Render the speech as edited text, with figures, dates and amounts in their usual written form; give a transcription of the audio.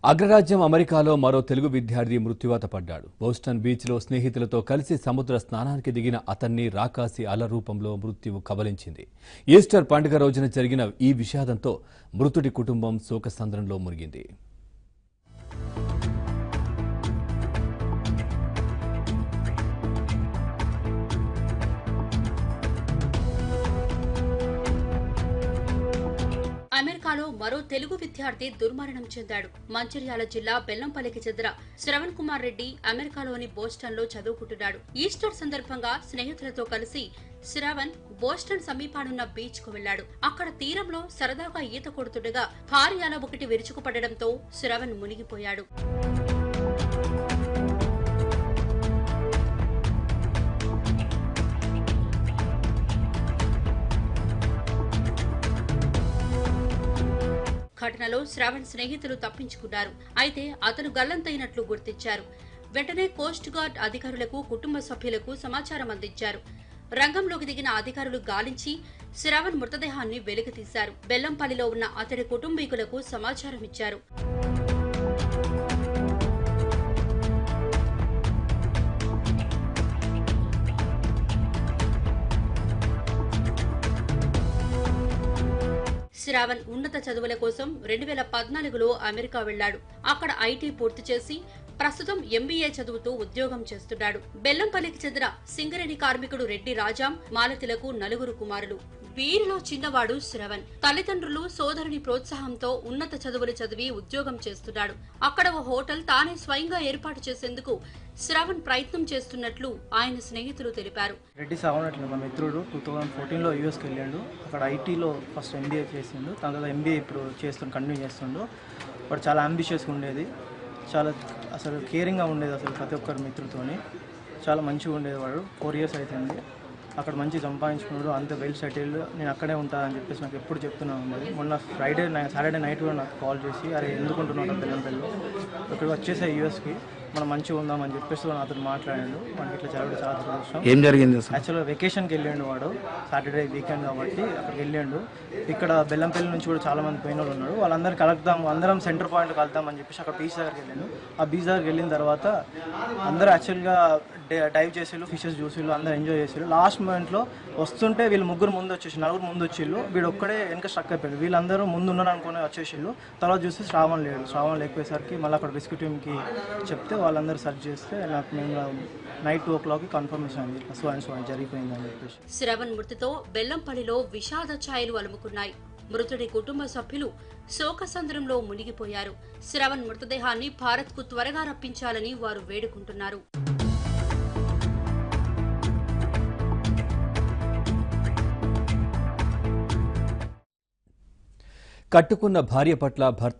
అగ్రరాజ్యం అమెరికాలో మరో తెలుగు విద్యార్థి మృత్యువాత పడ్డాడు. బోస్టన్ బీచ్లో స్నేహితులతో కలిసి సముద్ర స్నానానికి దిగిన అతన్ని రాకాసి అల రూపంలో మృత్యువు కబలించింది. ఈస్టర్ పండుగ రోజున జరిగిన ఈ విషాదంతో మృతుడి కుటుంబం శోకసంద్రంలో మునిగింది. అమెరికాలో మరో తెలుగు విద్యార్థి దుర్మరణం చెందాడు. మంచిర్యాల జిల్లా బెల్లంపల్లికి చెందిన శ్రవణ్ కుమార్ రెడ్డి అమెరికాలోని బోస్టన్ లో చదువుకుంటున్నాడు. ఈస్టర్ సందర్భంగా స్నేహితులతో కలిసి శ్రవణ్ బోస్టన్ సమీపానున్న బీచ్ కు వెళ్లాడు. అక్కడ తీరంలో సరదాగా ఈత కొడుతుండగా భారీ అల ఒకటి విరుచుకుపడడంతో శ్రవణ్ మునిగిపోయాడు. ఘటనలో శ్రవణ్ స్నేహితులు తప్పించుకున్నారు. అయితే అతను గల్లంతైనట్లు గుర్తించారు. వెంటనే కోస్ట్ గార్డ్ అధికారులకు కుటుంబ సభ్యులకు సమాచారం అందించారు. రంగంలోకి దిగిన అధికారులు గాలించి శ్రవణ్ మృతదేహాన్ని వెలికితీశారు. బెల్లంపల్లిలో ఉన్న అతడి కుటుంబీకులకు సమాచారం ఇచ్చారు. శ్రావణ్ ఉన్నత చదువుల కోసం 2014లో అమెరికా వెళ్లాడు. అక్కడ ఐటీ పూర్తి చేసి ప్రస్తుతం ఎంబీఏ చదువుతూ ఉద్యోగం చేస్తున్నాడు. బెల్లంపల్లికి చెందిన సింగరేణి కార్మికుడు రెడ్డి రాజాం మాలతిలకు 4 కుమారులు. వీరిలో చిన్నవాడు శ్రవణ్. తల్లిదండ్రులు సోదరుని ప్రోత్సాహంతో ఉన్నత చదువులు చదివి ఉద్యోగం చేస్తున్నాడు. అక్కడ ఓ హోటల్ తానే స్వయంగా ఏర్పాటు చేసేందుకు శ్రవణ్ ప్రయత్నం చేస్తున్నట్లు ఆయన స్నేహితులు తెలిపారు. రెడ్డి సావనట్లు మా మిత్రుడు 2014లో యూఎస్కి వెళ్ళాడు. అక్కడ ఐటీలో ఫస్ట్ ఎంబీఏ చేసిండు. తర్వాత ఎంబీఏ ఇప్పుడు కంటిన్యూ చేస్తుండు. వాడు చాలా అంబిషియస్గా ఉండేది, చాలా అసలు కేరింగ్గా ఉండేది. అసలు ప్రతి ఒక్కరి మిత్రులతోని చాలా మంచిగా ఉండేది. వాడు 4 years అవుతుంది అక్కడ మంచి సంపాదించుకున్నాడు, అంత వెల్ సెటిల్డ్. నేను అక్కడే ఉంటానని చెప్పేసి నాకు ఎప్పుడు చెప్తూనే ఉండేది. మొన్న సాటర్డే నైట్ కూడా నాకు కాల్ చేసి, అరే ఎందుకుంటున్నాడు బెల్లంపల్లిలో, ఇక్కడ వచ్చేసే యూఎస్కి మనం మంచిగా ఉందామని చెప్పేసి అతను మాట్లాడాడు. మనకి ఇట్లా జరగడం చాలా దురదృష్టం. ఏం జరిగింది? యాక్చువల్గా వెకేషన్కి వెళ్ళాడు వాడు, సాటర్డే వీకెండ్ కాబట్టి అక్కడికి వెళ్ళాడు. ఇక్కడ బెల్లంపల్లి నుంచి కూడా చాలా మంది పోయిన వాళ్ళు ఉన్నారు. వాళ్ళందరూ కలుద్దాం, అందరం సెంటర్ పాయింట్ కలుద్దాం అని చెప్పేసి అక్కడ బీచ్ దగ్గరికి వెళ్ళాను. ఆ బీచ్ దగ్గరికి వెళ్ళిన తర్వాత అందరూ యాక్చువల్గా డైవ్ చేసేళ్ళు, ఫిషెస్ చూసేళ్ళు, అందరూ ఎంజాయ్ చేసేళ్ళు. లాస్ట్ మూమెంట్లో వస్తుంటే వీళ్ళు 3 ముందు వచ్చేసి 4 ముందు వచ్చేళ్ళు, వీడు ఒక్కడే వెనక స్ట్రక్ అయిపోయాడు. వీళ్ళందరూ ముందు ఉన్నారు అనుకుని వచ్చేసిళ్ళు. తర్వాత చూస్తే శ్రావణ్ లేకపోయేసరికి మళ్ళీ అక్కడ రెస్క్యూ టీమ్కి చెప్తే వాళ్ళందరూ సెర్చ్ చేస్తే నాకు మేము నైట్ 2 o'clock కన్ఫర్మేషన్ అయింది, సో అండ్ జరిగిపోయిందని చెప్పేసి. శ్రవణ్ మృతితో బెల్లంపల్లిలో విషాద ఛాయలు అలుముకున్నాయి. మృతుడి కుటుంబ సభ్యులు శోకసంద్రంలో మునిగిపోయారు. శ్రవణ్ మృతదేహాన్ని భారత్కు త్వరగా రప్పించాలని వారు వేడుకుంటున్నారు. కట్టుకున్న భార్య పట్ల భర్త